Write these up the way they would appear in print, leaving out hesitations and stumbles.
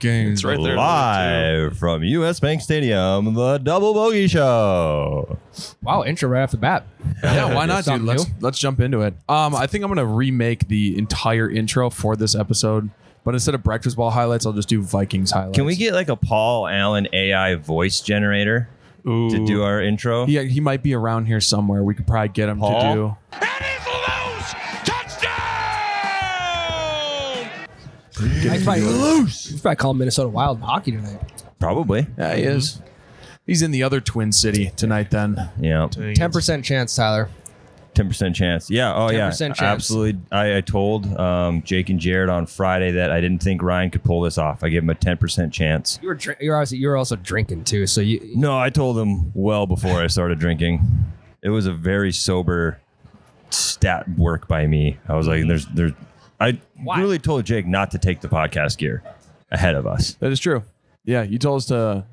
Vikings. It's right there. Live from US Bank Stadium, the Double Bogey Show. Wow, intro right off the bat. Yeah, why not, dude? Something Let's jump into it. I think I'm gonna remake the entire intro for this episode, but instead of breakfast ball highlights, I'll just do Vikings highlights. Can we get like a Paul Allen AI voice generator to do our intro? Yeah, he might be around here somewhere. We could probably get him Paul? to do. He's probably calling Minnesota Wild hockey tonight. Probably. Yeah, he is. He's in the other Twin City tonight. Then. Yeah. 10% chance, Tyler. 10% chance. Yeah. Oh, 10% yeah. chance. Absolutely. I told Jake and Jared on Friday that I didn't think Ryan could pull this off. I gave him a 10% chance. You were also drinking too, so you. No, I told him well before I started drinking. It was a very sober stat work by me. I was like, I Why? really told Jake not to take the podcast gear ahead of us, That is true. Yeah, you told us to.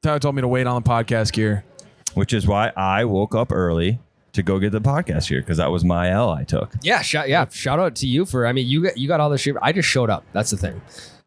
Tyler told me to wait on the podcast gear. which is why I woke up early to go get the podcast gear because that was my L I took. Yeah, shout out to you for. I mean, you got all this shit. I just showed up. That's the thing.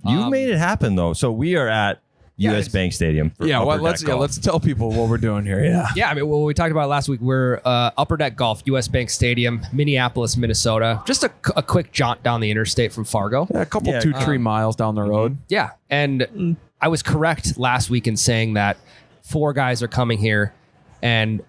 You made it happen though. So we are at Yeah, US Bank Stadium. For Yeah, Upper let's Deck Golf. let's tell people what we're doing here. Yeah. Yeah, I mean, what we talked about last week, we're Upper Deck Golf, US Bank Stadium, Minneapolis, Minnesota. Just a quick jaunt down the interstate from Fargo. Yeah, a couple Yeah, 2-3 miles down the road. Yeah, and I was correct last week in saying that 4 guys are coming here, and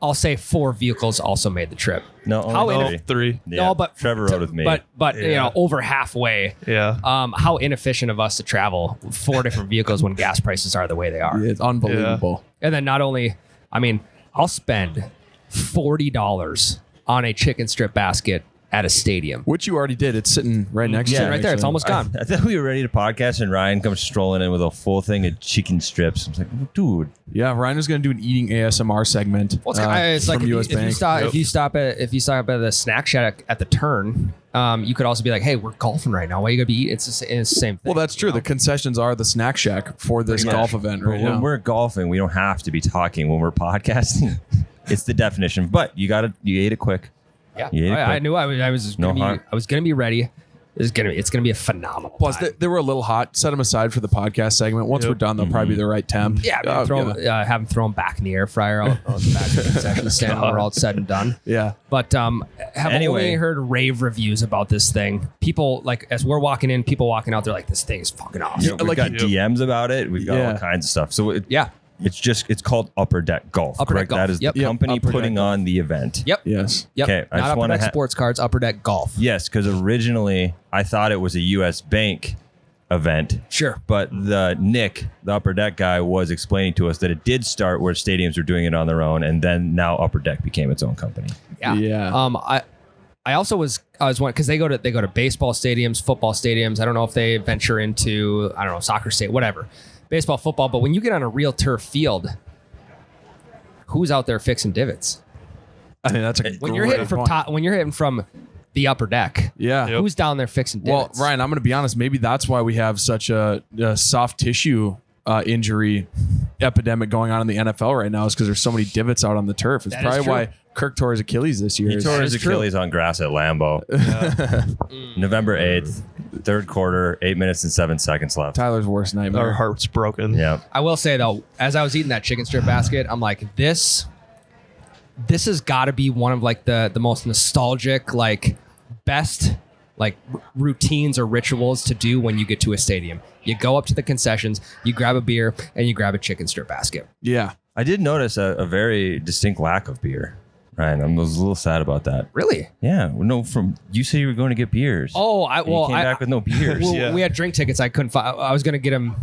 I'll say 4 vehicles also made the trip. No, How only Three. Yeah, No, but Trevor rode with me. But you know, over halfway. Yeah. How inefficient of us to travel 4 different vehicles when gas prices are the way they are. It's unbelievable. And then not only, I mean, I'll spend $40 on a chicken strip basket at a stadium. Which you already did. It's sitting right next to you. Right there, it's actually. almost gone. I thought we were ready to podcast, and Ryan comes strolling in with a full thing of chicken strips. I was like, dude. Yeah, Ryan was going to do an eating ASMR segment. Well, it's like from if US you Bank. stop Yep. if you stop at the snack shack at the turn, you could also be like, hey, we're golfing right now. Why you gonna be eating? It's the same thing. Well, that's true. The concessions are the snack shack for this Yeah. golf event But right when now. we're golfing, we don't have to be talking. When we're podcasting, it's the definition. But you ate it quick. Yeah, You ate it I quick. knew I was No gonna heart. be. I was gonna be ready. It's gonna be a phenomenal. Plus, time. they were a little hot. Set them aside for the podcast segment. Once Yep. we're done, they'll probably be the right temp. Yeah, I mean, yeah. have them throw them back in the air fryer on the back of the concession stand when we're all said and done. Yeah. But have Anyway. only heard rave reviews about this thing. People like as we're walking in, people walking out, they're like, "This thing is fucking awesome." We've like- got DMs about it. We've got Yeah. all kinds of stuff. So Yeah. it's called Upper Deck Golf. Upper Deck correct? Golf. That is Yep. the Yep, company Upper Deck putting Golf. on the event. Yep. Yes. Yep. Okay, I Not just Upper wanna Deck Sports Cards, Upper Deck Golf. Yes, because originally I thought it was a US Bank event. Sure. But Nick, the Upper Deck guy, was explaining to us that it did start where stadiums were doing it on their own, and then now Upper Deck became its own company. Yeah. Yeah. I also was wondering because they go to baseball stadiums, football stadiums. I don't know if they venture into soccer state, whatever, baseball, football. But when you get on a real turf field, who's out there fixing divots? I think that's a When you're great hitting from point. top, when you're hitting from the upper deck, Yeah. Yep. who's down there fixing Well, divots? Ryan, I'm going to be honest. Maybe that's why we have such a soft tissue injury epidemic going on in the NFL right now is because there's so many divots out on the turf. It's That is probably true. why Kirk tore his Achilles this year. He tore his is true. Achilles on grass at Lambeau. November 8th, third quarter, 8 minutes and 7 seconds left. Tyler's worst Our nightmare. heart's broken. Yeah. I will say though, as I was eating that chicken strip basket, I'm like, this has got to be one of like the most nostalgic, like best like routines or rituals to do when you get to a stadium. You go up to the concessions, you grab a beer, and you grab a chicken strip basket. Yeah. I did notice a very distinct lack of beer. Ryan, I was a little sad about that. Really? Yeah. No, you said you were going to get beers. Oh, And you came back with no beers. Well, Yeah. we had drink tickets. I couldn't find. I was gonna get them.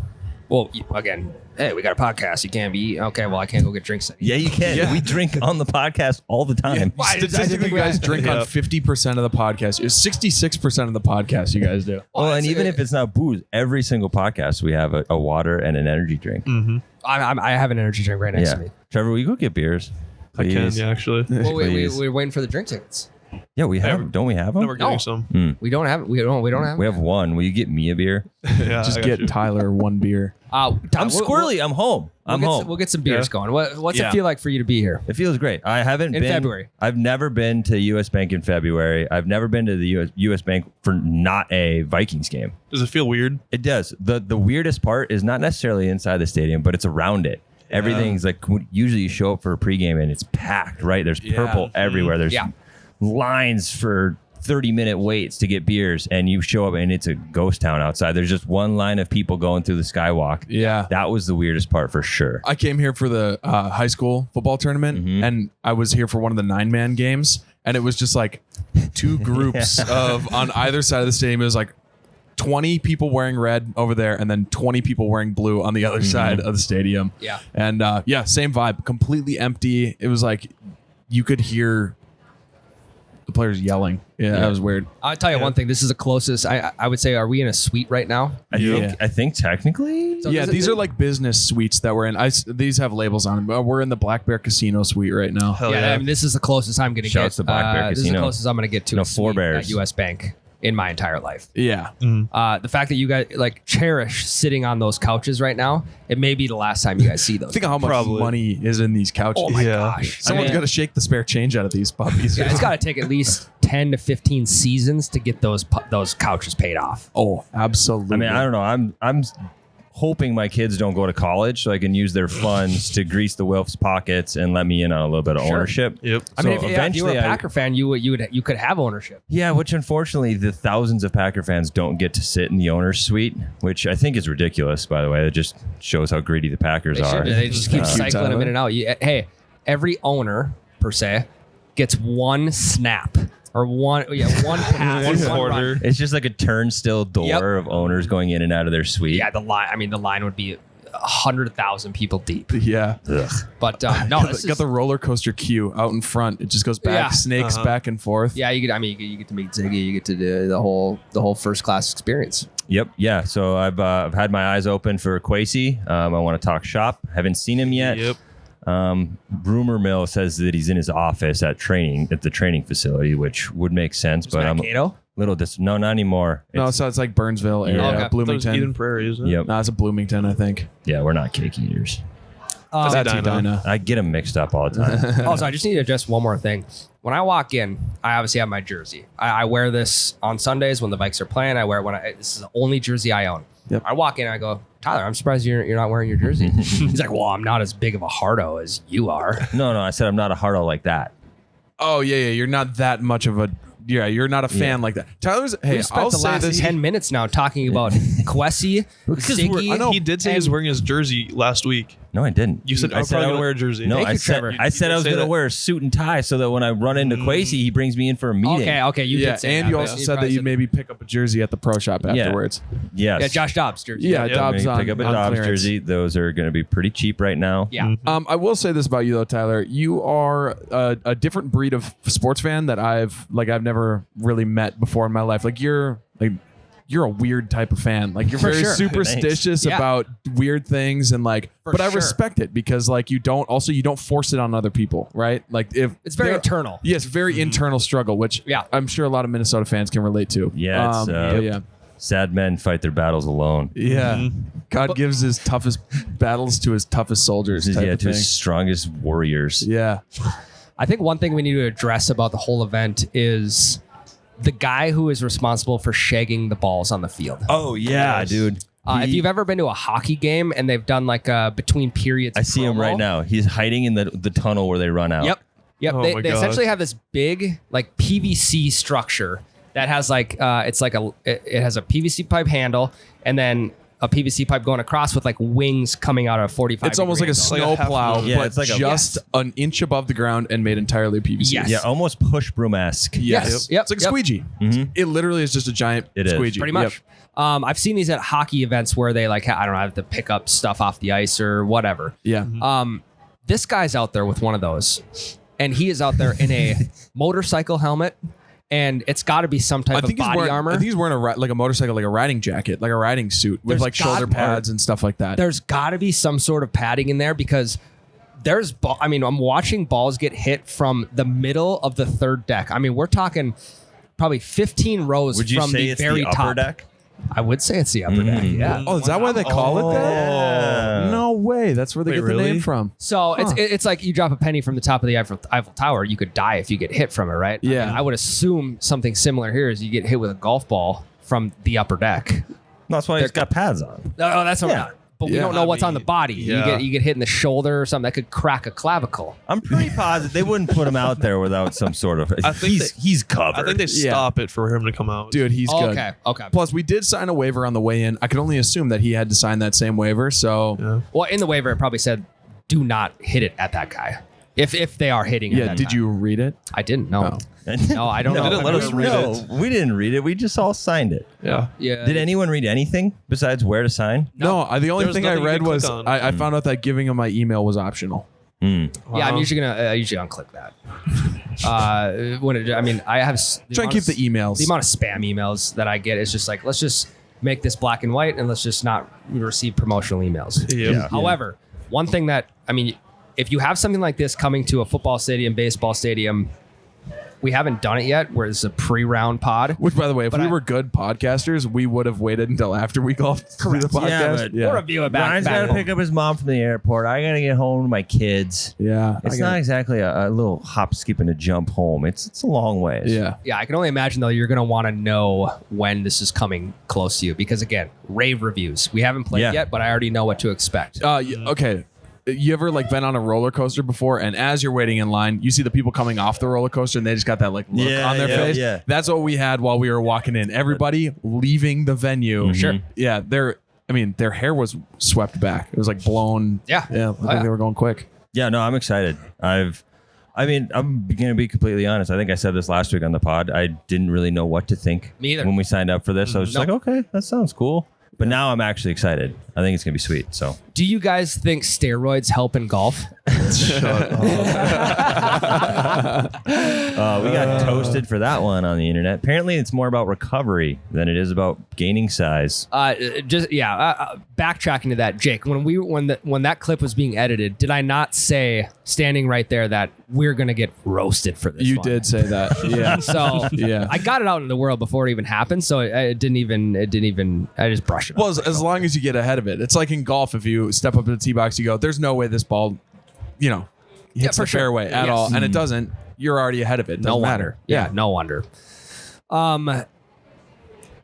Well, again, hey, we got a podcast. You can't be okay. Well, I can't go get drinks. Yeah, you can. Yeah. We drink on the podcast all the time. Why? I didn't Statistically, think you guys drink on Yep. 50% of the podcast. It's 66% of the podcast you guys do. Well, and it's- even if it's not booze, every single podcast we have a water and an energy drink. I have an energy drink right next Yeah. to me. Trevor, will you go get beers? I can, Please? yeah, actually. Well, Please. we're waiting for the drink tickets. Yeah, we have. Never- Don't we have them? We're getting No. some. We don't have. We don't have. We have one. Will you get me a beer? Yeah, Just I got get you. Tyler one beer. I'm squirrely. I'm home. I'm home. We'll get some beers Yeah. going. What's Yeah. it feel like for you to be here? It feels great. I haven't In been February. I've never been to US Bank in February. I've never been to the US Bank for not a Vikings game. Does it feel weird? It does. The weirdest part is not necessarily inside the stadium, but it's around it. Everything's like usually you show up for a pregame and it's packed, right? There's purple everywhere. There's Yeah. lines for 30-minute waits to get beers, and you show up and it's a ghost town outside. There's just one line of people going through the skywalk. Yeah. That was the weirdest part for sure. I came here for the high school football tournament, and I was here for one of the 9-man games, and it was just like two groups of on either side of the stadium. It was like 20 people wearing red over there, and then 20 people wearing blue on the other side of the stadium. Yeah. And same vibe, completely empty. It was like you could hear the players yelling. Yeah, that was weird. I'll tell you one thing. This is the closest I would say. Are we in a suite right now? I think technically. So Yeah, is it- these are like business suites that we're in. These have labels on them. But we're in the Black Bear Casino suite right now. Hell yeah, yeah. I mean, this is the closest I'm going to get. Shouts to Black Bear This is the Casino. closest I'm going to get to No a suite forebears. at US Bank in my entire life. Yeah. The fact that you guys like cherish sitting on those couches right now, it may be the last time you guys see those. Think of how much Probably. money is in these couches. Oh my Yeah. gosh! Someone's I mean, got to shake the spare change out of these puppies. yeah, it's got to take at least 10 to 15 seasons to get those couches paid off. Oh, absolutely. I mean, I don't know. I'm hoping my kids don't go to college so I can use their funds to grease the Wilf's pockets and let me in on a little bit of ownership. Yep. I mean, So if you were a eventually Packer fan, you could have ownership. Yeah, which unfortunately the thousands of Packer fans don't get to sit in the owner's suite, which I think is ridiculous, by the way. It just shows how greedy the Packers They, are. should. They just keep Cute, cycling them Tyler. in and out. Hey, every owner per se gets one snap or one pass, One one quarter. run. It's just like a turnstile door Yep. of owners going in and out of their suite. Yeah, the line would be 100,000 people deep. Yeah. Ugh. But no, this Got is, the roller coaster queue out in front. It just goes back, Yeah. snakes back and forth. yeah. You get to meet Ziggy. You get to do the whole first class experience. Yep. Yeah. So I've had my eyes open for Kwesi. I want to talk shop. Haven't seen him yet. Yep. Rumor mill says that he's in his office at the training facility, which would make sense. But I'm a Cato? little no, not anymore. No, so it's like Burnsville area, Yeah. Okay. That was Bloomington. Eden Prairie, isn't it? Yep. No, it's a Bloomington, I think. Yeah, we're not cake eaters. That's Edina. Edina. I get them mixed up all the time. Also, I just need to address one more thing. When I walk in, I obviously have my jersey. I wear this on Sundays when the Vikes are playing. I wear it when this is the only jersey I own. Yep. I walk in and I go, Tyler, I'm surprised you're not wearing your jersey. He's like, well, I'm not as big of a hardo as you are. No, I said I'm not a hardo like that. Oh, yeah. You're not that much of a... Yeah, you're not a fan like that. Tyler's... Hey, We spent I'll the say last this. 10 minutes now talking about Kwesi, Ziggy. I know he did say he was and- wearing his jersey last week. No, I didn't. You said I I'm probably I gonna would- wear a jersey. No, Thank I you, said Trevor. I said You I was did say going to that. wear a suit and tie so that when I run into Kwesi, he brings me in for a meeting. Okay, you Yeah, did say and that, you but also you said that probably you'd maybe pick up a jersey at the pro shop Yeah. afterwards. Yes. Yeah, Josh Dobbs jersey. Yeah, Yeah, Dobbs on Pick up a on Dobbs clearance. jersey. Those are going to be pretty cheap right now. Yeah. I will say this about you though, Tyler. You are a different breed of sports fan that I've never really met before in my life. You're a weird type of fan. Like you're For very sure. superstitious Yeah. about weird things and For but I sure. respect it because you don't force it on other people, right? Like if It's very there- internal. Yes, very internal struggle, which Yeah. I'm sure a lot of Minnesota fans can relate to. Yeah, it's, but yeah. Sad men fight their battles alone. Yeah. God gives his toughest battles to his toughest soldiers. Type Yeah, of to thing. his strongest warriors. Yeah. I think one thing we need to address about the whole event is the guy who is responsible for shagging the balls on the field. Oh yeah, dude. If you've ever been to a hockey game and they've done like a between periods, I see him promo- right now. He's hiding in the tunnel where they run out. Yep. Oh they my they God. essentially have this big like PVC structure that has it has a PVC pipe handle and then a PVC pipe going across with like wings coming out of 45. It's almost like a Like a snow half plow, moon. Yeah, but it's like a- just an inch above the ground and made entirely of PVC. Yes. Yeah, almost push broom-esque. Yes. Yep. It's like a Yep. squeegee. It literally is just a giant It is. squeegee. pretty much. I've seen these at hockey events where they have to pick up stuff off the ice or whatever. Yeah. This guy's out there with one of those, and he is out there in a motorcycle helmet, and it's got to be some type of body armor. I think he's wearing a motorcycle, like a riding jacket, like a riding suit with There's like shoulder got- pads and stuff like that. There's got to be some sort of padding in there because I mean, I'm watching balls get hit from the middle of the third deck. I mean, we're talking probably 15 rows Would you from say the it's very the upper top. deck? I would say it's the upper deck. Yeah. Oh, is that why they call it that? Yeah. No way. That's where they Wait, get the really? name from. So it's like you drop a penny from the top of the Eiffel Tower. You could die if you get hit from it, right? Yeah. I mean, I would assume something similar here is you get hit with a golf ball from the upper deck. No, that's why he's got pads on. Oh, that's what. Yeah. But we Yeah. don't know what's on the body. Yeah. You get hit in the shoulder or something that could crack a clavicle. I'm pretty positive they wouldn't put him out there without some sort of. I think He's covered. I think they stop it for him to come out. Dude, he's good. Okay. Plus, we did sign a waiver on the way in. I could only assume that he had to sign that same waiver. So, Yeah. Well, in the waiver, it probably said, "Do not hit it at that guy." If they are hitting. yeah, at that did time. you read it? I didn't know. Oh. No, I don't know. They didn't let us read it. We didn't read it. We just all signed it. Yeah. Yeah. Did anyone read anything besides where to sign? No, the only There's thing I nothing you read can click was on. I found out that giving him my email was optional. Yeah, I'm Wow. usually unclick that. I have Try and keep the emails. The amount of spam emails that I get is just like, let's just make this black and white and let's just not receive promotional emails. Yeah. However, one thing that if you have something like this coming to a football stadium, baseball stadium, we haven't done it yet, where it's a pre-round pod. Which, by the way, if But we I- were good podcasters, we would have waited until after we golfed to do the podcast. Yeah, We'll review it back. Ryan's back got to home. pick up his mom from the airport. I got to get home to my kids. Yeah. It's not exactly a little hop, skip, and a jump home. It's a long ways. Yeah. Yeah, I can only imagine though you're gonna want to know when this is coming close to you because again, rave reviews. We haven't played Yeah. yet, but I already know what to expect. Okay. You ever been on a roller coaster before, and as you're waiting in line, you see the people coming off the roller coaster, and they just got that look Yeah, on their yeah, face. yeah. That's what we had while we were walking in. Everybody leaving the venue. Sure. Yeah, their hair was swept back. It was like blown. Yeah. Yeah. Oh, I think they were going quick. Yeah, no, I'm excited. I'm going to be completely honest. I think I said this last week on the pod. I didn't really know what to think Me either. when we signed up for this. I was just like, okay, that sounds cool. But now I'm actually excited. I think it's going to be sweet. So Do you guys think steroids help in golf? we got toasted for that one on the internet. Apparently, it's more about recovery than it is about gaining size. Backtracking to that, Jake. When that clip was being edited, did I not say standing right there that we're gonna get roasted for this? You one? did say that. Yeah. So Yeah. I got it out in the world before it even happened. So it didn't even. I just brushed it. Well, off. as long as you get ahead of it. It's like in golf, if you step up to the tee box, you go, there's no way this ball, hits for the sure. fairway at Yes. all. And it doesn't. You're already ahead of it. It No doesn't wonder. matter. Yeah, no wonder.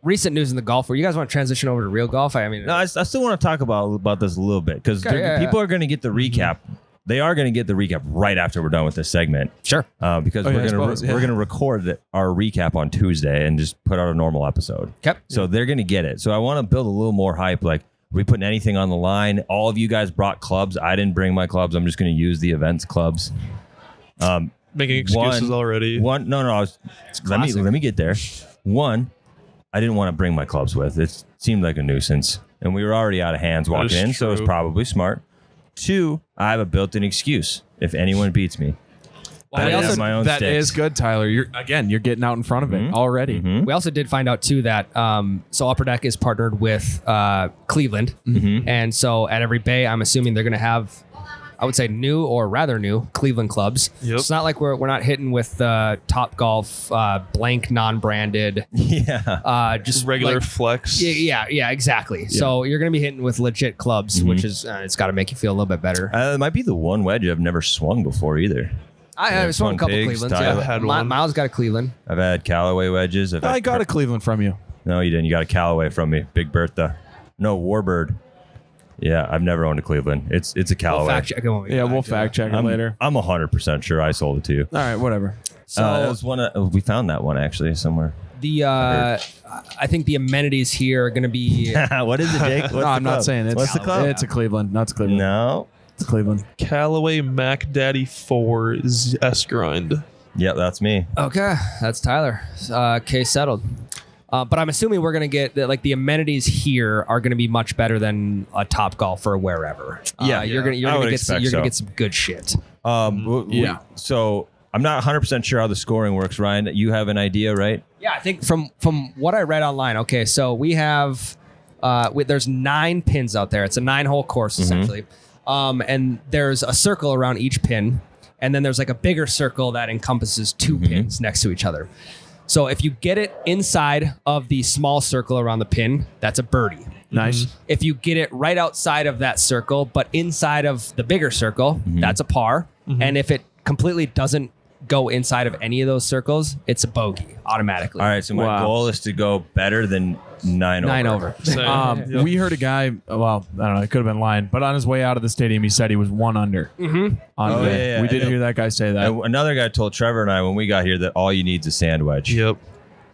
Recent news in the golf world. You guys want to transition over to real golf? No, I still want to talk about this a little bit because Okay, yeah, people are going to get the recap. They are going to get the recap right after we're done with this segment. Sure. Because Oh, yeah, I we're suppose, yeah. going to record our recap on Tuesday and just put out a normal episode. Okay. So they're going to get it. So I want to build a little more hype. Like, are we putting anything on the line? All of you guys brought clubs. I didn't bring my clubs. I'm just going to use the events clubs. Making excuses already. Let me get there. One, I didn't want to bring my clubs with. It seemed like a nuisance, and we were already out of hands walking is in, so it was true. probably smart. Two, I have a built-in excuse if anyone beats me. Well, I we have also- my own That sticks. is good, Tyler. You're getting out in front of it already. We also did find out too that so Upper Deck is partnered with Cleveland, and so at every bay, I'm assuming they're going to have, I would say, new or rather new Cleveland clubs. Yep. It's not like we're not hitting with Top Golf blank non-branded, Yeah. just Regular like- flex. Yeah, exactly. So you're going to be hitting with legit clubs, which is it's got to make you feel a little bit better. It might be the one wedge I've never swung before either. I swung a couple Pigs, Clevelands. Tyler Yeah. had one. Miles got a Cleveland. I've had Callaway wedges. I got a Cleveland from you. No, you didn't. You got a Callaway from me. Big Bertha. No, Warbird. Yeah, I've never owned a Cleveland. It's a We'll Callaway. fact check it when we Yeah, get we'll back, fact check it I'm later. 100% sure I sold it to you. All right, whatever. So That was one. We found that one actually somewhere. the I think the amenities here are going to be What is it, Jake? What's No, the I'm not club? saying it's What's the club? It's a Cleveland. No, it's a Cleveland. No. It's a Cleveland. Callaway Mac Daddy 4 S grind. Yep, that's me. okay. That's Tyler. Case settled. But I'm assuming we're going to get like the amenities here are going to be much better than a Top Golf or wherever. Yeah, you're going I to would get expect you're going so. to get some good shit. Yeah. So I'm not 100% sure how the scoring works, Ryan. You have an idea, right? Yeah, I think from what I read online. Okay, so we have there's 9 pins out there. It's a 9-hole course essentially. and there's a circle around each pin, and then there's like a bigger circle that encompasses 2 pins next to each other. So if you get it inside of the small circle around the pin, that's a birdie. Nice. If you get it right outside of that circle, but inside of the bigger circle, that's a par. And if it completely doesn't go inside of any of those circles, it's a bogey automatically. All right, so my goal is to go better than 9 over. 9 over. We heard a guy, well, I don't know, it could have been lying, but on his way out of the stadium, he said he was 1 under. On the day. yeah, we I did know. hear that guy say that. Another guy told Trevor and I when we got here that all you need is a sand wedge. Yep.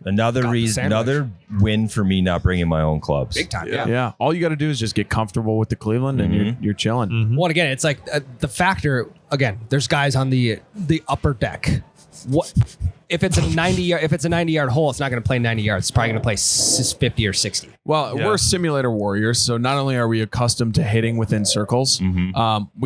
Another reason, sand wedge. another win for me not bringing my own clubs. Big time, Yeah. All you got to do is just get comfortable with the Cleveland and you're chilling. Well, again, it's like the factor. Again, there's guys on the upper deck. What if it's a 90-yard hole? It's not going to play 90 yards. It's probably going to play 50 or 60. Well, we're simulator warriors, so not only are we accustomed to hitting within circles, we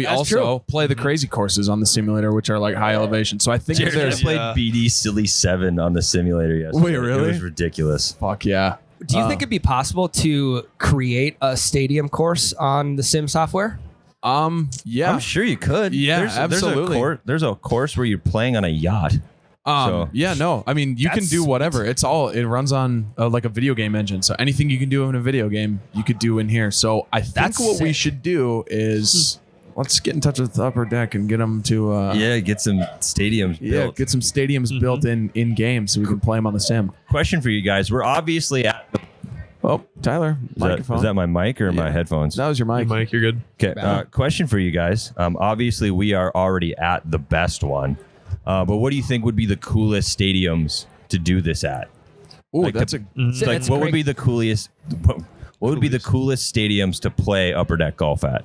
That's also true. play the crazy courses on the simulator, which are like high elevation. So I think if I there's played BD Silly 7 on the simulator yesterday. Wait, really? It was ridiculous. fuck yeah. Do you think it'd be possible to create a stadium course on the sim software? Yeah. I'm sure you could. Yeah, there's absolutely. There's a course where you're playing on a yacht. So- Yeah, no. I mean, you can That's do sweet. whatever. It runs on like a video game engine. So anything you can do in a video game, you could do in here. So I think That's what we sick. should do is let's get in touch with the upper deck and get them to Get some stadiums built. get some stadiums built in game so we can play them on the sim. Question for you guys. We're obviously at the Oh, Tyler, microphone. is that my mic or my headphones? That was your mic. Mike, you're good. Okay. Question for you guys. Obviously, we are already at the best one. But what do you think would be the coolest stadiums to do this at? Ooh, Like that's the- a Like, It's what would great. be the coolest? What would be the coolest stadiums to play upper deck golf at?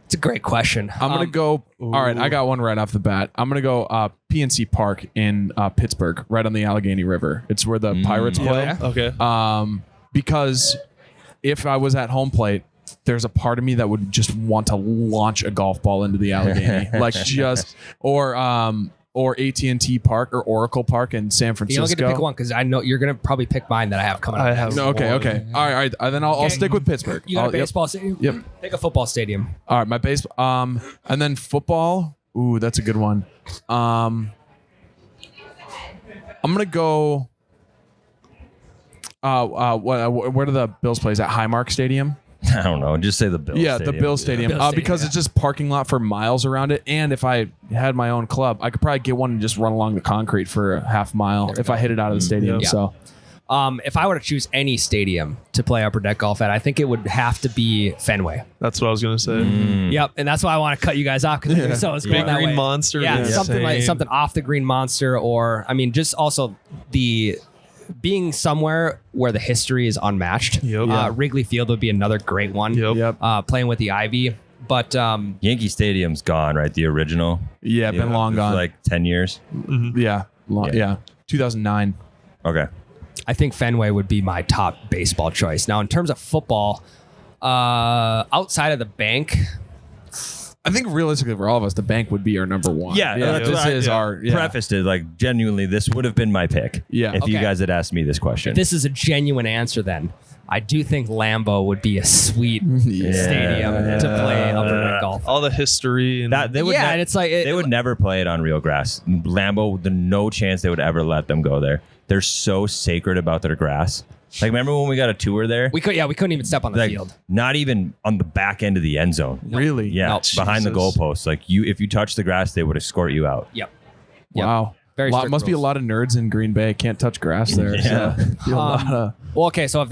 It's a great question. I'm gonna go. All right, I got one right off the bat. I'm gonna go PNC Park in Pittsburgh, right on the Allegheny River. It's where the Pirates play. Okay. Because if I was at home plate, there's a part of me that would just want to launch a golf ball into the Allegheny, like just or AT&T Park or Oracle Park in San You Francisco. don't get to pick one because I know you're going to probably pick mine that I have coming up. I have No, okay. one. All right. Then I'll Okay. stick with Pittsburgh. You got a I'll- yep. baseball stadium? Yep. Pick a football stadium. All right, my base. And then football. Ooh, that's a good one. I'm gonna go. Where do the Bills play? Is that Highmark Stadium? I don't know. Just say the Bills. Yeah, Stadium. the Bills Stadium. Bills Because Stadium, it's just parking lot for miles around it. And if I had my own club, I could probably get one and just run along the concrete for a half mile if I hit it out of the stadium. Yeah. So If I were to choose any stadium to play upper deck golf at, I think it would have to be Fenway. That's what I was gonna say. Yep, and that's why I want to cut you guys off because I so it's going Big that Green way. Monster. Yeah, is something like insane. something off the Green Monster, or I mean, just also the being somewhere where the history is unmatched. Yep. Yeah. Wrigley Field would be another great one. Yep. Playing with the Ivy, but Yankee Stadium's gone, right? The original. yeah, been long for gone. like 10 years. yeah, Yeah. yeah. 2009. Okay. I think Fenway would be my top baseball choice. Now, in terms of football, outside of the bank, I think realistically for all of us, the bank would be our number one. Yeah, that's this what I- is our Prefaced it like genuinely, this would have been my pick. Yeah. If you Okay. guys had asked me this question. if this is a genuine answer, then I do think Lambeau would be a sweet stadium to play upper deck golf. All the history and That they would Yeah, ne- and it's like they would never play it on real grass. Lambeau, the no chance they would ever let them go there. They're so sacred about their grass. Like remember when we got a tour there? we couldn't even step on the Like, field. not even on the back end of the end zone. Really? Yeah, No. behind the Jesus. goalpost. Like if you touch the grass, they would escort you out. Yep. Yep. Wow. Very strict must be a rules. lot of nerds in Green Bay. Can't touch grass there. Yeah. So, feel a lot of, Well, okay, so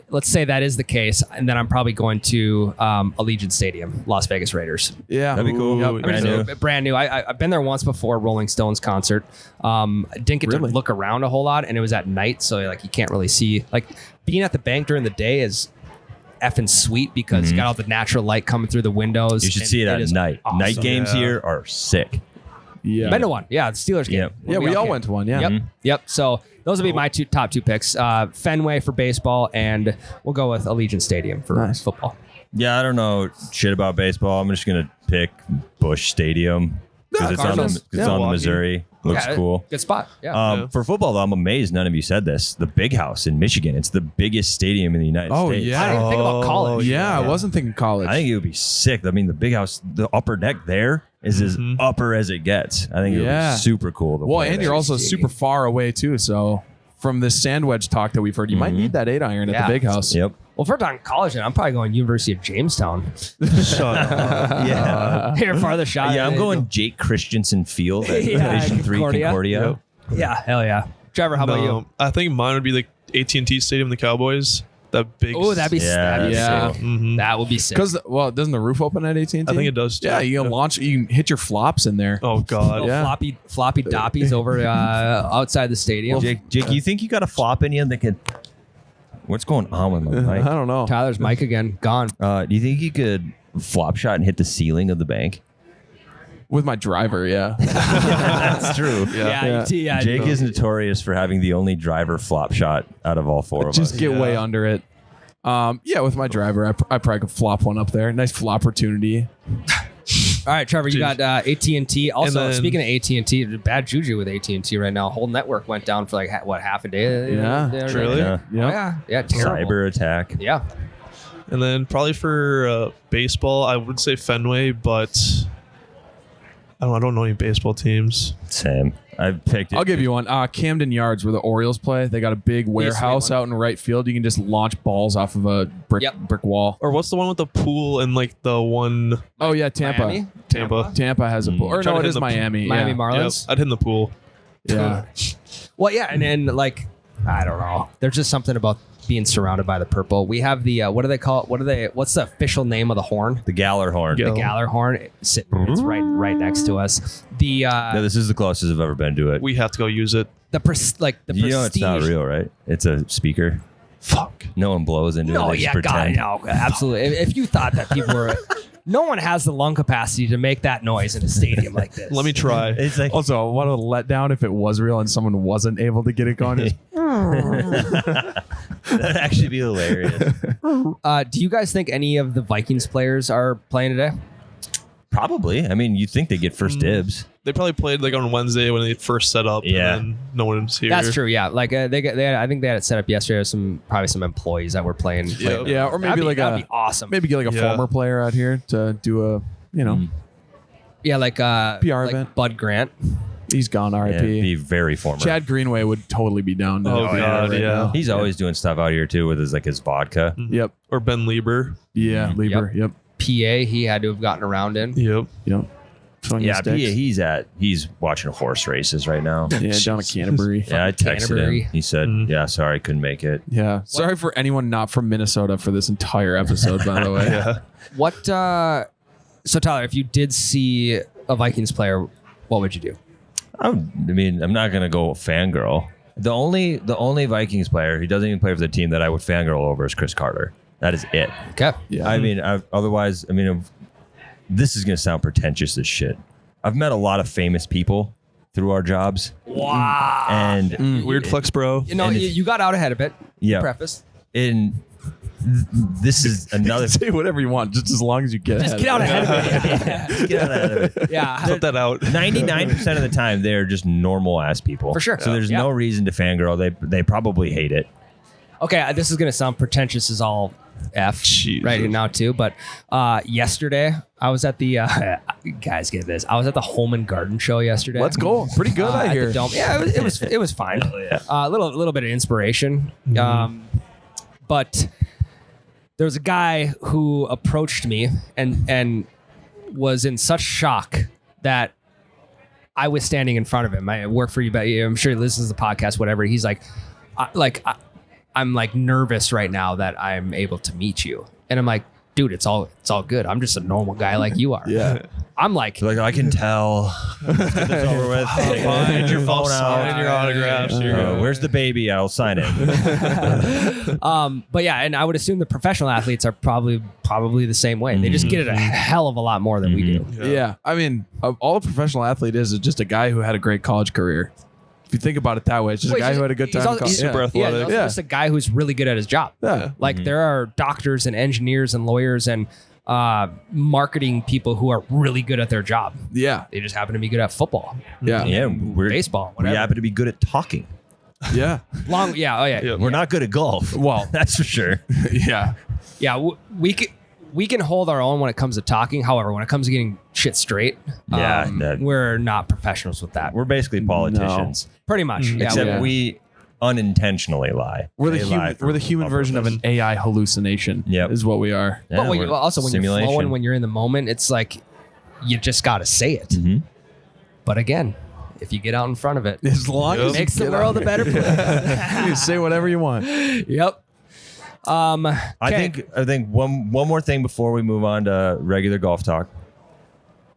let's say that is the case, and then I'm probably going to Allegiant Stadium, Las Vegas Raiders. yeah. That'd be cool. Yep. Ooh, Brand yeah. new. Brand new. I've been there once before, Rolling Stones concert. I didn't get Really? to look around a whole lot, and it was at night, so like you can't really see. Like being at the bank during the day is effing sweet because you got all the natural light coming through the windows. You should and see it at is night. awesome. Night games Yeah. here are sick. Yeah. Been to one, yeah, the Steelers game. Yep. Yeah, we all went to one. Yeah. Yep, yep. So those would be my top two picks: Fenway for baseball, and we'll go with Allegiant Stadium for Nice. football. Yeah, I don't know shit about baseball. I'm just gonna pick Busch Stadium because it's on the Cardinals. it's on the Milwaukee. Missouri. Looks cool. Good spot. Yeah. For football, though, I'm amazed none of you said this. The Big House in Michigan. It's the biggest stadium in the United States. yeah. I didn't even think about college. Yeah, I wasn't thinking college. I think it would be sick. I mean, the Big House, the upper deck there is as upper as it gets. I think it would be super cool. To play and there. you're also super far away too. So from this sand wedge talk that we've heard, you might need that 8-iron at the Big House. Yep. Well, if we're talking college, then I'm probably going University of Jamestown. Shut up. Yeah. Here, farther shot. Yeah, I'm going Jake Christensen Field at Division 3 Concordia. Yep. Yeah, hell yeah. Trevor, how about you? I think mine would be like AT&T Stadium, the Cowboys. That big. Oh, that'd be sick. That would be sick. Because doesn't the roof open at AT&T? I think it does. Too. Yeah, you can launch. You can hit your flops in there. Oh God. Little floppy doppies over outside the stadium. Jake, you think you got a flop in you that could... What's going on with my I mic? don't know. Tyler's mic again, gone. Do you think you could flop shot and hit the ceiling of the bank? With my driver, yeah. That's true. Yeah. Jake is notorious for having the only driver flop shot out of all four of us. Just get way under it. With my driver, I probably could flop one up there. Nice flop opportunity. All right, Trevor, you got AT&T. Also, then- speaking of AT&T, bad juju with AT&T right now. Whole network went down for like half a day. Yeah. Really? Yeah. Yeah, terrible. Cyber attack. Yeah. And then probably for baseball, I would say Fenway, but I don't know any baseball teams. Same. I picked it. I'll give you one. Camden Yards, where the Orioles play. They got a big warehouse out in right field. You can just launch balls off of a brick wall. Or what's the one with the pool and like the one Oh yeah, Tampa. Miami? Tampa? Has a pool. Or Trying no, to it hit is the- Miami. Miami yeah. Marlins. Yep, I'd hit in the pool. Yeah. Well, yeah, and then like I don't know. There's just something about being surrounded by the purple. We have the what do they call it? What's the official name of the horn? The Galler horn. Yeah. The Galler horn. It's right next to us. The No, this is the closest I've ever been to it. We have to go use it. the prestige. You know it's not real, right? It's a speaker. Fuck. No one blows into it. No, They just yeah, God, pretend. no, absolutely. If you thought that people were, no one has the lung capacity to make that noise in a stadium like this. Let me try. It's like Also, what a letdown if it was real and someone wasn't able to get it going. that'd actually be hilarious. Do you guys think any of the Vikings players are playing today? Probably. I mean, you'd think they get first dibs. They probably played like on Wednesday when they first set up. Yeah. And then no one's here. That's true. Yeah, like I think they had it set up yesterday. Probably some employees that were playing. Yeah, or maybe that'd be awesome. maybe get like a Yeah. former player out here to do a Yeah, like PR like event. Bud Grant. he's gone Yeah, RIP. it'd be very formal. Chad Greenway would totally be down. to Oh, be God, there yeah. now. He's always doing stuff out here too with his vodka. Yep. Or Ben Lieber. Yeah. Lieber. Yep. PA, he had to have gotten around in. Yep. Yep. Swinging Yeah, sticks. he's watching horse races right now. Yeah, down at Canterbury. Yeah, I texted Canterbury. him. He said, "Yeah, sorry, I couldn't make it." Yeah. Sorry for anyone not from Minnesota for this entire episode, by the way. Yeah. What? So Tyler, if you did see a Vikings player, what would you do? I mean, I'm not gonna go fangirl. The only Vikings player who doesn't even play for the team that I would fangirl over is Chris Carter. That is it. Okay. Yeah. I mean, otherwise, I mean, this is gonna sound pretentious as shit. I've met a lot of famous people through our jobs, Wow. and Weird flex, bro. You know, And you got out ahead of it. yeah, Preface. and this is another. Say whatever you want, just as long as you get Just ahead. get out ahead of it. Just get out of it. Yeah. Cut that out. 99% of the time, they're just normal ass people. For sure. So there's Yeah. no reason to fangirl. They probably hate it. Okay, this is gonna sound pretentious as all F Jesus. right now too, but yesterday I was at the guys get this. I was at the Home and Garden Show yesterday. Let's go. Pretty good, I at hear. the Dome. Yeah, it was fine. A little bit of inspiration, but there was a guy who approached me and was in such shock that I was standing in front of him. I work for you, but I'm sure he listens to the podcast. Whatever. He's like, I'm like nervous right now that I'm able to meet you. And I'm like, dude, it's all good. I'm just a normal guy like you are. Yeah. I'm like, Like, I can tell. Let's get this over with. Find your phone out. and your autographs. Where's the baby? I'll sign it. but yeah, and I would assume the professional athletes are probably the same way. They just get it a hell of a lot more than we do. Yeah. I mean, all a professional athlete is just a guy who had a great college career. If you think about it that way, it's just Well, a guy who had a good time. in college. super Yeah. athletic. Yeah, he's also Yeah. just a guy who's really good at his job. Yeah. Like there are doctors and engineers and lawyers and marketing people who are really good at their job. Yeah. They just happen to be good at football, Yeah. Yeah, we're baseball, We whatever. happen to be good at talking. Yeah. Oh yeah. Yeah. We're not good at golf. Well, That's for sure. yeah. Yeah, we can hold our own when it comes to talking. However, when it comes to getting shit straight, Yeah, we're not professionals with that. We're basically politicians, Pretty much. Yeah, except we- we unintentionally lie. We're the They lie human. for- We're the human on version of purpose. an AI hallucination. Yep. Is what we are. Yeah, but when we're you, also when simulation. you're flowing, when you're in the moment, it's like you just got to say it. Mhm. But again, if you get out in front of it, As long Yep. as it makes the world a better place. you can say whatever you want. Yep. I Okay. think one more thing before we move on to regular golf talk.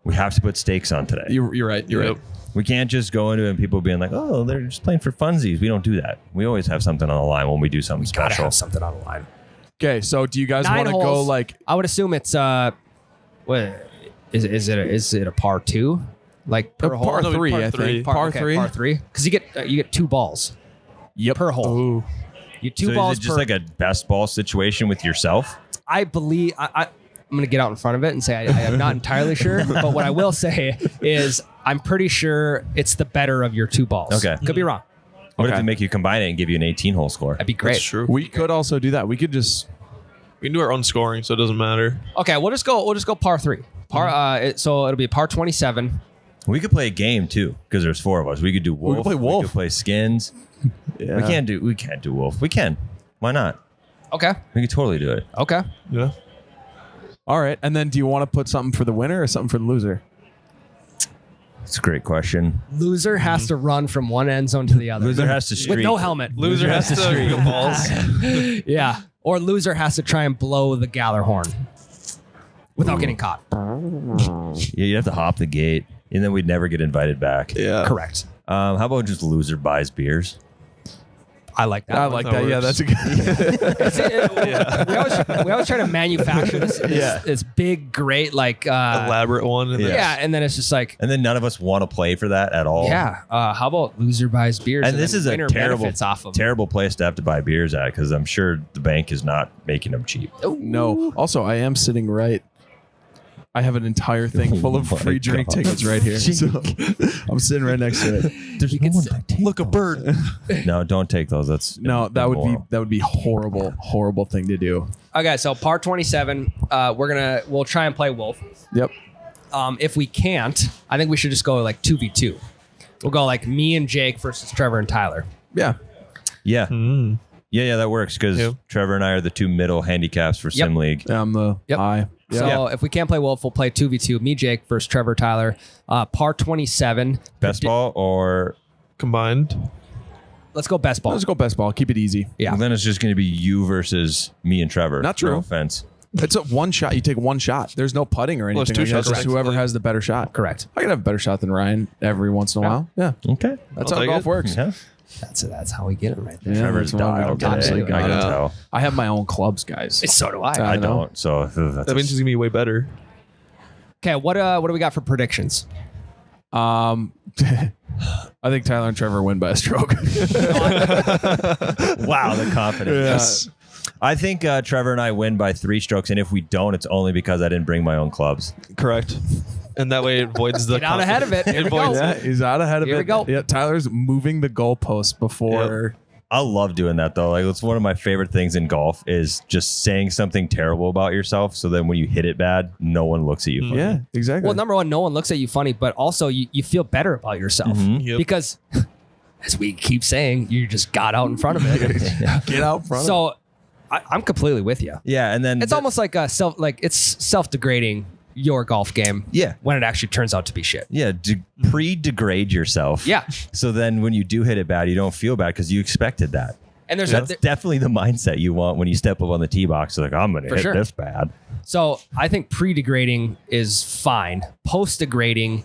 We have to put stakes on today. You're right. You're Yep. right. We can't just go into it and people being like, "Oh, they're just playing for funsies." We don't do that. We always have something on the line when we do something Gotta special. have something on the line. Okay. So do you guys 9 want to go holes. like? I would assume it's what is it a par 2? Like per hole? Par No, three, par I three. think. Par okay, three. Par 3. Because you get 2 balls Yep. per hole. Ooh. You 2 So balls is it just per. like a best ball situation with yourself? I believe I'm going to get out in front of it and say I am not entirely sure. But what I will say is I'm pretty sure it's the better of your 2 balls. Okay. Could be wrong. What if Okay. they make you combine it and give you an 18-hole score? That'd be great. That's true. We could also do that. We could just. We can do our own scoring, so it doesn't matter. Okay, we'll just go par 3. So it'll be par 27. We could play a game too because there's 4 of us. We could do wolf. could play wolf. We could play skins. Yeah. We can't do wolf. We can. Why not? Okay. We could totally do it. Okay. Yeah. All right. And then do you want to put something for the winner or something for the loser? It's a great question. Loser has to run from one end zone to the other. Loser has to streak. with no helmet. Loser has to go balls. Yeah. Or loser has to try and blow the Galler horn without getting caught. Yeah, you'd have to hop the gate, and then we'd never get invited back. Yeah. Correct. How about just loser buys beers? I like that. I one. like that that. Yeah, works. that's a good. we always try to manufacture this big, great, like Elaborate one. And yeah, and then it's just like, And then none of us want to play for that at all. yeah. How about loser buys beers? And this then is a winner terrible, benefits off of terrible place to have to buy beers at because I'm sure the bank is not making them cheap. No. Also, I am sitting right. I have an entire thing full of Oh my free drink God. tickets right here. So I'm sitting right next to it. There's no one to take Look, a those. bird. No, don't take those. That's No, that would be immoral. horrible thing to do. Okay, so par 27. We'll try and play wolf. Yep. If we can't, I think we should just go like 2v2. We'll go like me and Jake versus Trevor and Tyler. Yeah. Yeah. Mm. Yeah, that works because Yep. Trevor and I are the 2 middle handicaps for Sim League. I'm the Yep. I. Yeah. So if we can't play wolf, we'll play 2v2. Me, Jake versus Trevor, Tyler. Par 27. Best ball or Combined. Let's go best ball. Let's go best ball. Keep it easy. Yeah. well, then it's just going to be you versus me and Trevor. Not true. No offense. It's a one shot. You take one shot. There's no putting or anything. Well, it's 2 like that. shots, It's just whoever technically. has the better shot. Correct. I can have a better shot than Ryan every once in a while. Yeah. Okay. That's I'll how take golf it. works. Yeah. That's how we get it right there. Yeah, Trevor's that's what I'm dialed gonna do. today. I can Yeah. tell. I have my own clubs, guys. So do I. I I know. don't. So that's That means he's gonna be way better. Okay, what do we got for predictions? I think Tyler and Trevor win by a stroke. wow, the confidence. I think Trevor and I win by 3 strokes, and if we don't, it's only because I didn't bring my own clubs. Correct. And that way it avoids the. Get out ahead of it. Here we go. Yeah, he's out ahead of Here it. we go. Yeah, Tyler's moving the goalpost before. I love doing that though. Like it's one of my favorite things in golf is just saying something terrible about yourself, so then when you hit it bad, no one looks at you. funny. Yeah, exactly. Well, number one, no one looks at you funny, but also you feel better about yourself Yep. because, as we keep saying, you just got out in front of it. Get out front. So I'm completely with you. Yeah, and then It's almost like it's self-degrading your golf game. Yeah. When it actually turns out to be shit. yeah, pre-degrade yourself. Yeah. So then when you do hit it bad, you don't feel bad because you expected that. And there's That's definitely the mindset you want when you step up on the tee box. Like I'm gonna For hit sure. this bad. so I think pre-degrading is fine. Post-degrading,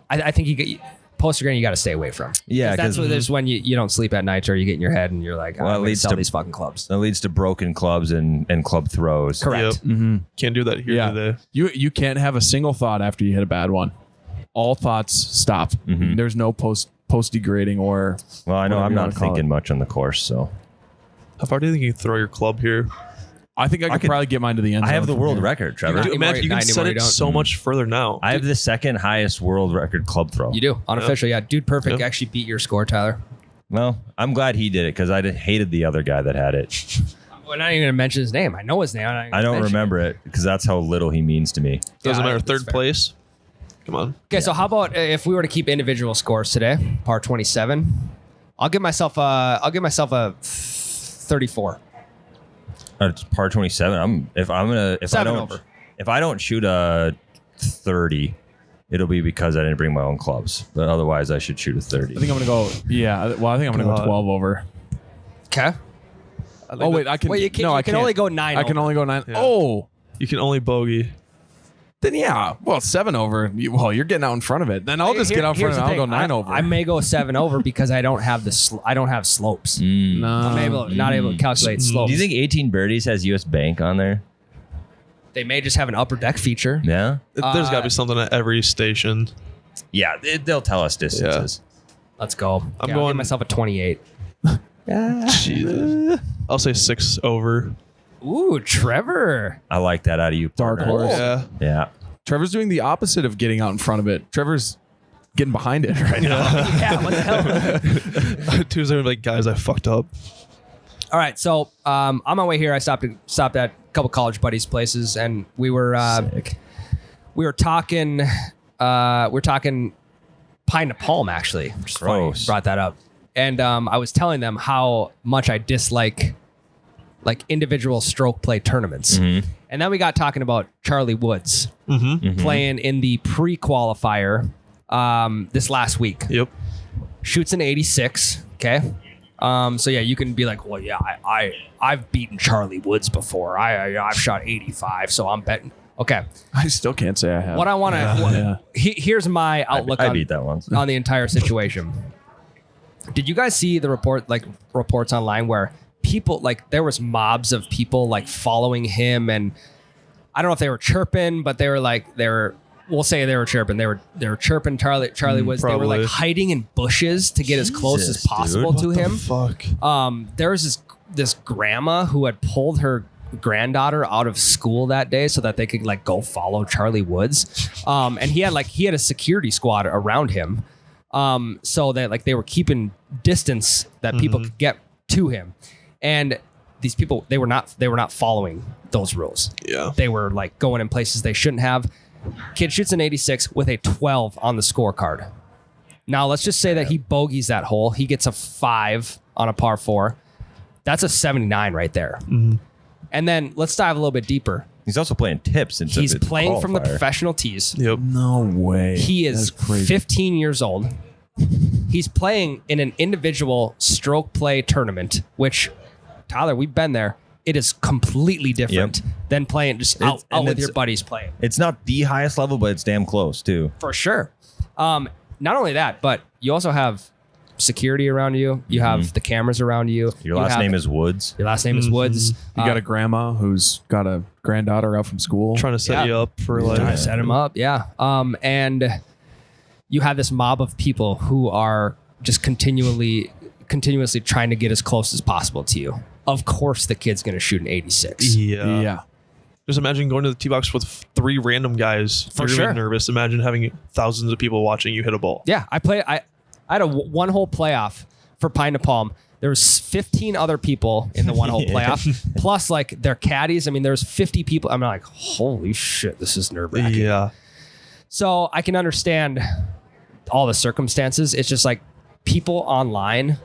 I think you get post-degrading you got to stay away from. Yeah, 'Cause that's 'cause- when there's when you don't sleep at night or you get in your head and you're like, Well, I'm it going to leads sell to- these fucking clubs. That leads to broken clubs and club throws. Correct. Yep. Can't do that here yeah, today. you can't have a single thought after you hit a bad one. All thoughts stop. There's no post degrading or. Well, I know whatever I'm you not wanna call thinking it. much on the course, so How far do you think you can throw your club here? I think I could probably get mine to the end zone. I have the from world here. record, Trevor. Dude, imagine you can set it so much further now. I have the second highest world record club throw. You do. Unofficial, yeah. Dude Perfect Yeah. actually beat your score, Tyler. Well, I'm glad he did it because I hated the other guy that had it. We're not even going to mention his name. I know his name. I don't remember it because that's how little he means to me. Doesn't Yeah, matter. that's Third fair. place. Come on. Okay, so how about if we were to keep individual scores today, par 27? I'll give myself a 34. It's par 27. If Seven over. I don't shoot a 30, it'll be because I didn't bring my own clubs. But otherwise, I should shoot a 30. I think I'm gonna go. Yeah. Well, I think I'm gonna go 12 over. Okay. Oh wait, I can. Wait, you can, no, you I can can't. only go 9 I can over. only go 9. Yeah. Oh, You can only bogey. then yeah. Well, 7 over. Well, you're getting out in front of it. Then I'll just get out in front of it. I'll go 9 over. I may go 7 over because I don't have I don't have slopes. I'm not able to calculate slopes. Do you think 18 Birdies has US Bank on there? They may just have an upper deck feature? Yeah. There's got to be something at every station. Yeah, they'll tell us distances. Let's go. I'm Okay, I'll give going- myself a 28. Jesus. I'll say 6 over. Ooh, Trevor. I like that out of you, Dark partner. horse. Yeah. Yeah. Trevor's doing the opposite of getting out in front of it. Trevor's getting behind it right now. Yeah, what the hell? Tuesday, I'm like, guys, I fucked up. All right, so on my way here, I stopped at a couple college buddies' places, and we were talking pine to palm actually. Which is funny. Gross. Brought that up, and I was telling them how much I dislike like individual stroke play tournaments, and then we got talking about Charlie Woods playing in the pre-qualifier this last week. Yep. Shoots an 86. Okay. So yeah, you can be like, well, yeah, I've beaten Charlie Woods before. I've shot 85, so I'm betting. Okay. I still can't say I have. What I want to Yeah. here's my outlook I on, beat that once. on the entire situation. Did you guys see the reports online where people there was mobs of people following him, and I don't know if they were chirping, but they were we'll say they were chirping. They were chirping Charlie Woods. They were probably. hiding in bushes to get as close as Jesus, possible dude. to him. Fuck. There was this grandma who had pulled her granddaughter out of school that day so that they could go follow Charlie Woods. And he had a security squad around him. So that they were keeping distance that people could get to him. And these people, they were not following those rules. Yeah. They were going in places they shouldn't have. Kid shoots an 86 with a 12 on the scorecard. Now let's just say that he bogeys that hole. He gets a 5 on a par 4. That's a 79 right there. And then let's dive a little bit deeper. He's also playing tips. He's playing from the professional tees. Yep. No way. He is That's crazy. 15 years old. He's playing in an individual stroke play tournament, which, Tyler, we've been there. It is completely different than playing just out with your buddies playing. It's not the highest level, but it's damn close too. For sure. Not only that, but you also have security around you. You have the cameras around you. Your last name is Woods. Your last name is Woods. You got a grandma who's got a granddaughter out from school. Trying to set Yeah. you up for Trying to set him up, yeah. And you have this mob of people who are just continuously trying to get as close as possible to you. Of course, the kid's going to shoot an 86. Yeah. Yeah. Just imagine going to the tee box with 3 random guys. For You're gonna sure. be nervous. Imagine having thousands of people watching you hit a ball. Yeah, I had a one hole playoff for Pine to Palm. There was 15 other people in the one hole playoff, plus their caddies. I mean, there's 50 people. I'm like, holy shit, this is nerve wracking. Yeah. So I can understand all the circumstances. It's just people online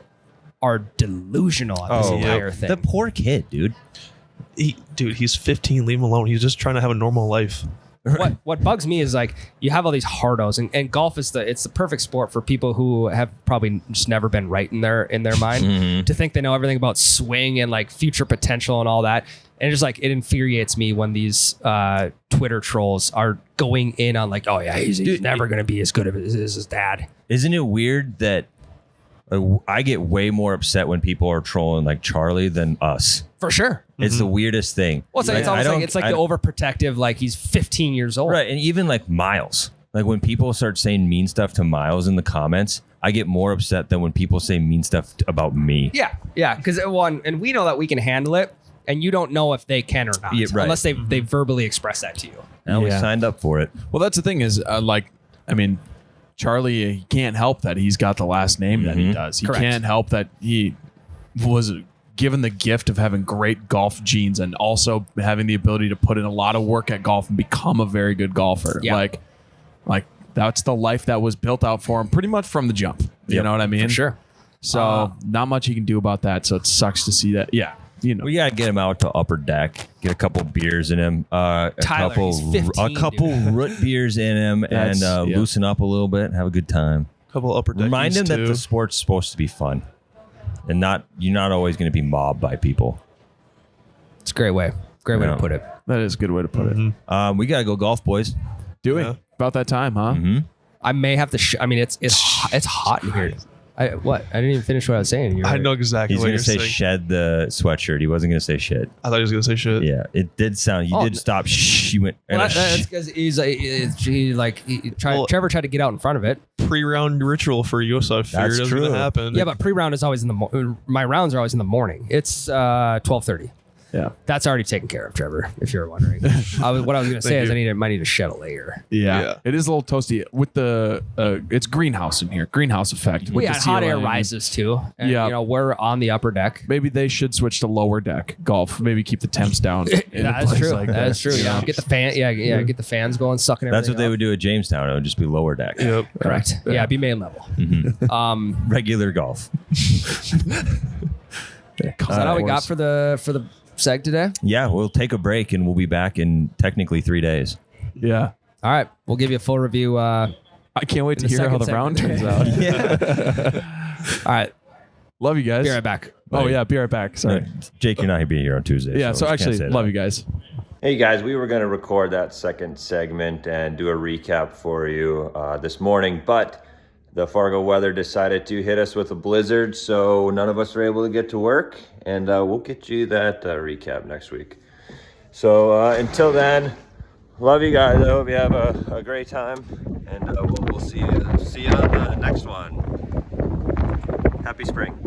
are delusional on this entire thing. The poor kid, dude. Dude, he's 15. Leave him alone. He's just trying to have a normal life. What bugs me is you have all these hardos, and golf is the perfect sport for people who have probably just never been right in their mind to think they know everything about swing and future potential and all that. And it's just it infuriates me when these Twitter trolls are going in on oh yeah, he's never going to be as good as his dad. Isn't it weird that I get way more upset when people are trolling Charlie than us? For sure. It's the weirdest thing. Well, it's almost the overprotective, he's 15 years old. Right, and even Miles. When people start saying mean stuff to Miles in the comments, I get more upset than when people say mean stuff about me. Yeah, because and we know that we can handle it, and you don't know if they can or not, Yeah, right. unless they verbally express that to you. And we Yeah. signed up for it. Well, that's the thing is, Charlie, he can't help that he's got the last name that he does. He Correct. can't help that he was given the gift of having great golf genes and also having the ability to put in a lot of work at golf and become a very good golfer. Yeah. Like that's the life that was built out for him pretty much from the jump. You Yep. know what I mean? For sure. So not much he can do about that. So it sucks to see that. Yeah. You know. We gotta get him out to Upper Deck, get a couple beers in him, a Tyler, he's 15, couple root beers in him, and That's- yeah. loosen up a little bit, have a good time. Couple upper deckies Remind him that too. the sport's supposed to be fun, and you're not always going to be mobbed by people. It's a great way. Great way Yeah. to put it. That is a good way to put it. We gotta go golf, boys. Do it. Yeah. About that time, huh? I may have to. I mean, it's hot in here. I didn't even finish what I was saying. You I were- know exactly He's what going you're to say saying. shed the sweatshirt. He wasn't going to say shit. I thought he was gonna say shit. Yeah, it did sound. You Oh, did stop. Shh. You went. Well, and that's because Well- Trevor tried to get out in front of it. Pre-round ritual for you, so I figured That's it was true. gonna happen. Yeah, but pre-round is always in the my rounds are always in the morning. It's 12:30. Yeah. That's already taken care of, Trevor. If you're wondering, what I was going to say is you. I might need to shed a layer. Yeah. Yeah. It is a little toasty with the it's greenhouse in here. Greenhouse effect. We with had the hot air ceiling. rises too. And, Yeah. we're on the upper deck. Maybe they should switch to lower deck golf. Maybe keep the temps down. in a That's place true. like That's true. you Yeah, know? get the fan. Yeah, get the fans going, sucking That's what everything they up. would do at Jamestown. It would just be lower deck. Yep. Correct. Yeah, be main level. Regular golf. Is that all we got for the seg today? Yeah, we'll take a break and we'll be back in technically 3 days. Yeah. All right, we'll give you a full review. All I can't wait to the hear how second the round segment. turns out. right, Love you guys. be right back. Oh yeah, be right back. Sorry. Jake, you're not going to be here on Tuesday. Yeah, so we can't actually say love that. you guys. Hey guys, we were going to record that second segment and do a recap for you this morning, but the Fargo weather decided to hit us with a blizzard, so none of us were able to get to work, and we'll get you that recap next week. So until then, love you guys. I hope you have a great time, and we'll see you on the next one. Happy spring.